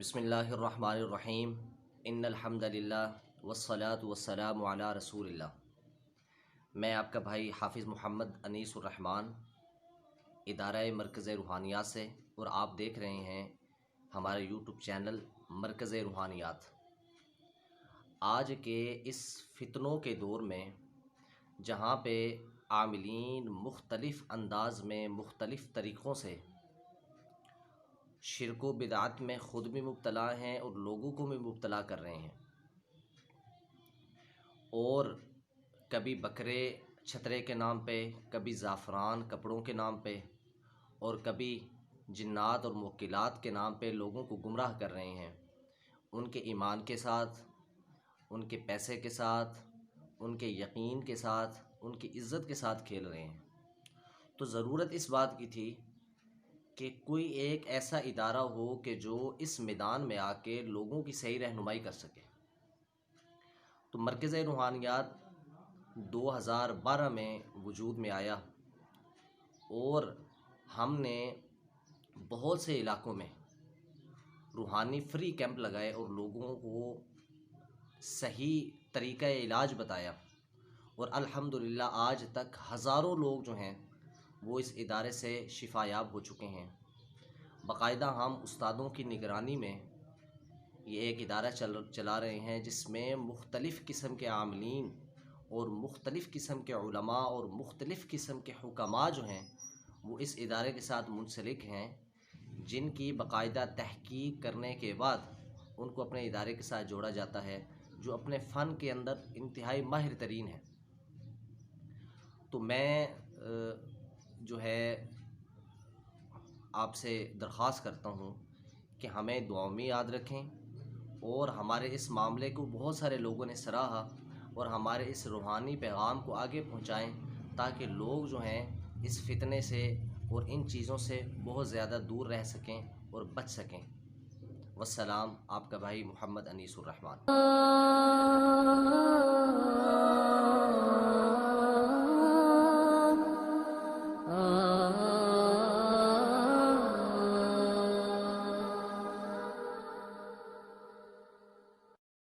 بسم اللہ الرحمن الرحیم ان الحمد للہ والصلاة والسلام علی رسول اللہ۔ میں آپ کا بھائی حافظ محمد انیس الرحمن ادارہ مرکز روحانیات سے، اور آپ دیکھ رہے ہیں ہمارے یوٹیوب چینل مرکز روحانیات۔ آج کے اس فتنوں کے دور میں جہاں پہ عاملین مختلف انداز میں مختلف طریقوں سے شرک و بدعت میں خود بھی مبتلا ہیں اور لوگوں کو بھی مبتلا کر رہے ہیں، اور کبھی بکرے چھترے کے نام پہ، کبھی زعفران کپڑوں کے نام پہ، اور کبھی جنات اور موکلات کے نام پہ لوگوں کو گمراہ کر رہے ہیں، ان کے ایمان کے ساتھ، ان کے پیسے کے ساتھ، ان کے یقین کے ساتھ، ان کی عزت کے ساتھ کھیل رہے ہیں۔ تو ضرورت اس بات کی تھی کہ کوئی ایک ایسا ادارہ ہو کہ جو اس میدان میں آ کے لوگوں کی صحیح رہنمائی کر سکے۔ تو مرکز روحانیات 2012 میں وجود میں آیا، اور ہم نے بہت سے علاقوں میں روحانی فری کیمپ لگائے اور لوگوں کو صحیح طریقہ علاج بتایا، اور الحمدللہ آج تک ہزاروں لوگ جو ہیں وہ اس ادارے سے شفا یاب ہو چکے ہیں۔ باقاعدہ ہم استادوں کی نگرانی میں یہ ایک ادارہ چلا رہے ہیں جس میں مختلف قسم کے عاملین اور مختلف قسم کے علماء اور مختلف قسم کے حکماء جو ہیں وہ اس ادارے کے ساتھ منسلک ہیں، جن کی باقاعدہ تحقیق کرنے کے بعد ان کو اپنے ادارے کے ساتھ جوڑا جاتا ہے، جو اپنے فن کے اندر انتہائی ماہر ترین ہیں۔ تو میں جو ہے آپ سے درخواست کرتا ہوں کہ ہمیں دعاؤں میں یاد رکھیں، اور ہمارے اس معاملے کو بہت سارے لوگوں نے سراہا، اور ہمارے اس روحانی پیغام کو آگے پہنچائیں تاکہ لوگ جو ہیں اس فتنے سے اور ان چیزوں سے بہت زیادہ دور رہ سکیں اور بچ سکیں۔ والسلام، آپ کا بھائی محمد انیس الرحمن۔